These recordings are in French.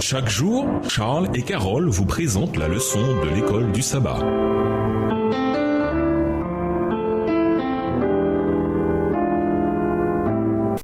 Chaque jour, Charles et Carole vous présentent la leçon de l'école du sabbat.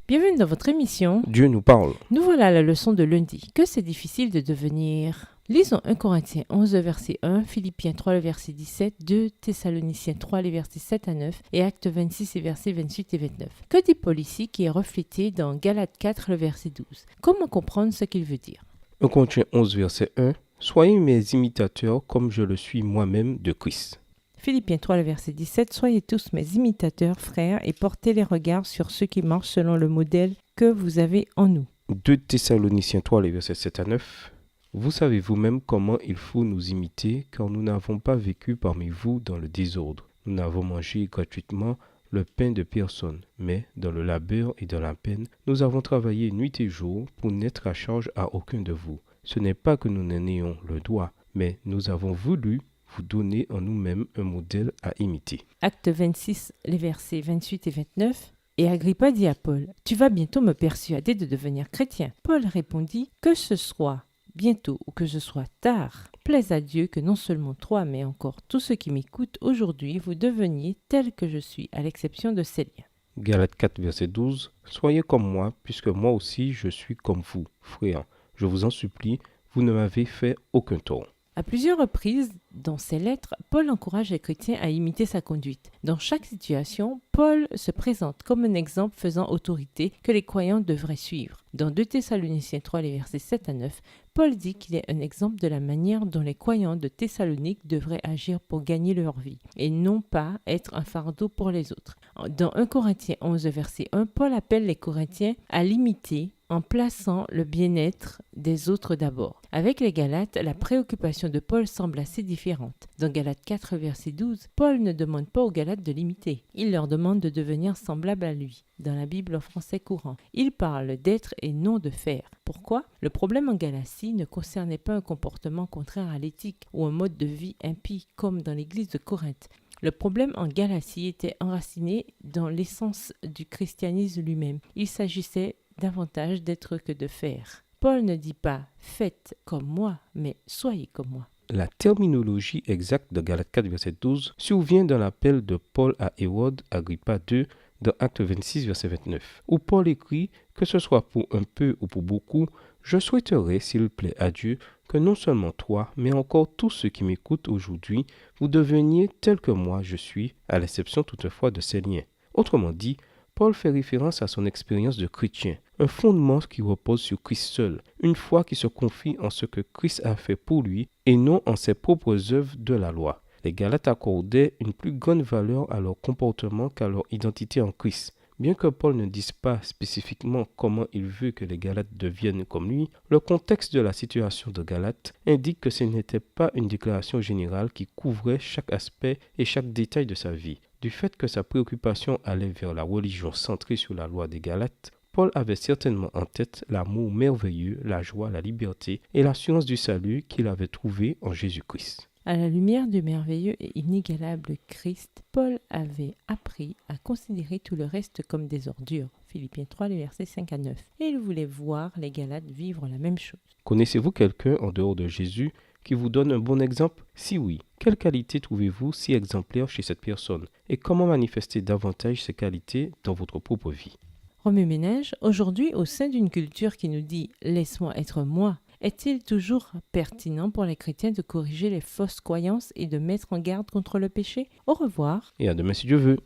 Bienvenue dans votre émission. Dieu nous parle. Nous voilà à la leçon de lundi. Que c'est difficile de devenir. Lisons 1 Corinthiens 11, verset 1, Philippiens 3, le verset 17, 2 Thessaloniciens 3, les versets 7 à 9 et Actes 26, les versets 28 et 29. Que dit Paul ici qui est reflété dans Galates 4, le verset 12? Comment comprendre ce qu'il veut dire? 1 Corinthiens 11, verset 1. Soyez mes imitateurs comme je le suis moi-même de Christ. Philippiens 3, le verset 17, soyez tous mes imitateurs, frères, et portez les regards sur ceux qui marchent selon le modèle que vous avez en nous. 2 Thessaloniciens 3, les versets 7 à 9. Vous savez vous-même comment il faut nous imiter, car nous n'avons pas vécu parmi vous dans le désordre. Nous n'avons mangé gratuitement le pain de personne, mais dans le labeur et dans la peine, nous avons travaillé nuit et jour pour n'être à charge à aucun de vous. Ce n'est pas que nous n'en ayons le droit, mais nous avons voulu vous donner en nous-mêmes un modèle à imiter. Acte 26, les versets 28 et 29. Et Agrippa dit à Paul, « Tu vas bientôt me persuader de devenir chrétien. » Paul répondit, « Que ce soit bientôt ou que ce soit tard, plaise à Dieu que non seulement toi, mais encore tous ceux qui m'écoutent aujourd'hui, vous deveniez tels que je suis, à l'exception de Célien. » Galates 4, verset 12. Soyez comme moi, puisque moi aussi je suis comme vous, frères. Je vous en supplie, vous ne m'avez fait aucun tort. À plusieurs reprises, dans ses lettres, Paul encourage les chrétiens à imiter sa conduite. Dans chaque situation, Paul se présente comme un exemple faisant autorité que les croyants devraient suivre. Dans 2 Thessaloniciens 3, les versets 7 à 9, Paul dit qu'il est un exemple de la manière dont les croyants de Thessalonique devraient agir pour gagner leur vie, et non pas être un fardeau pour les autres. Dans 1 Corinthiens 11, verset 1, Paul appelle les Corinthiens à l'imiter en plaçant le bien-être des autres d'abord. Avec les Galates, la préoccupation de Paul semble assez différente. Dans Galates 4, verset 12, Paul ne demande pas aux Galates de l'imiter. Il leur demande de devenir semblables à lui. Dans la Bible en français courant, il parle d'être et non de faire. Pourquoi? Le problème en Galatie ne concernait pas un comportement contraire à l'éthique ou un mode de vie impie comme dans l'église de Corinthe. Le problème en Galatie était enraciné dans l'essence du christianisme lui-même. Il s'agissait davantage d'être que de faire. Paul ne dit pas « faites comme moi », mais « soyez comme moi ». La terminologie exacte de Galates 4, verset 12 survient dans l'appel de Paul à Hérode, Agrippa II, dans Acte 26, verset 29, où Paul écrit « Que ce soit pour un peu ou pour beaucoup, je souhaiterais, s'il plaît à Dieu, que non seulement toi, mais encore tous ceux qui m'écoutent aujourd'hui, vous deveniez tels que moi je suis, à l'exception toutefois de ces liens. » Autrement dit, Paul fait référence à son expérience de chrétien, un fondement qui repose sur Christ seul, une foi qui se confie en ce que Christ a fait pour lui et non en ses propres œuvres de la loi. Les Galates accordaient une plus grande valeur à leur comportement qu'à leur identité en Christ. Bien que Paul ne dise pas spécifiquement comment il veut que les Galates deviennent comme lui, le contexte de la situation de Galates indique que ce n'était pas une déclaration générale qui couvrait chaque aspect et chaque détail de sa vie. Du fait que sa préoccupation allait vers la religion centrée sur la loi des Galates, Paul avait certainement en tête l'amour merveilleux, la joie, la liberté et l'assurance du salut qu'il avait trouvé en Jésus-Christ. À la lumière du merveilleux et inégalable Christ, Paul avait appris à considérer tout le reste comme des ordures. Philippiens 3, les versets 5 à 9. Et il voulait voir les Galates vivre la même chose. Connaissez-vous quelqu'un en dehors de Jésus qui vous donne un bon exemple? Si oui, quelles qualités trouvez-vous si exemplaires chez cette personne? Et comment manifester davantage ces qualités dans votre propre vie? Remue-ménage, aujourd'hui, au sein d'une culture qui nous dit « laisse-moi être moi », est-il toujours pertinent pour les chrétiens de corriger les fausses croyances et de mettre en garde contre le péché? Au revoir. Et à demain si Dieu veut.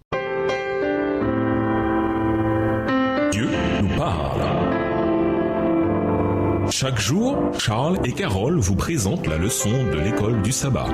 Dieu nous parle. Chaque jour, Charles et Carole vous présentent la leçon de l'école du sabbat.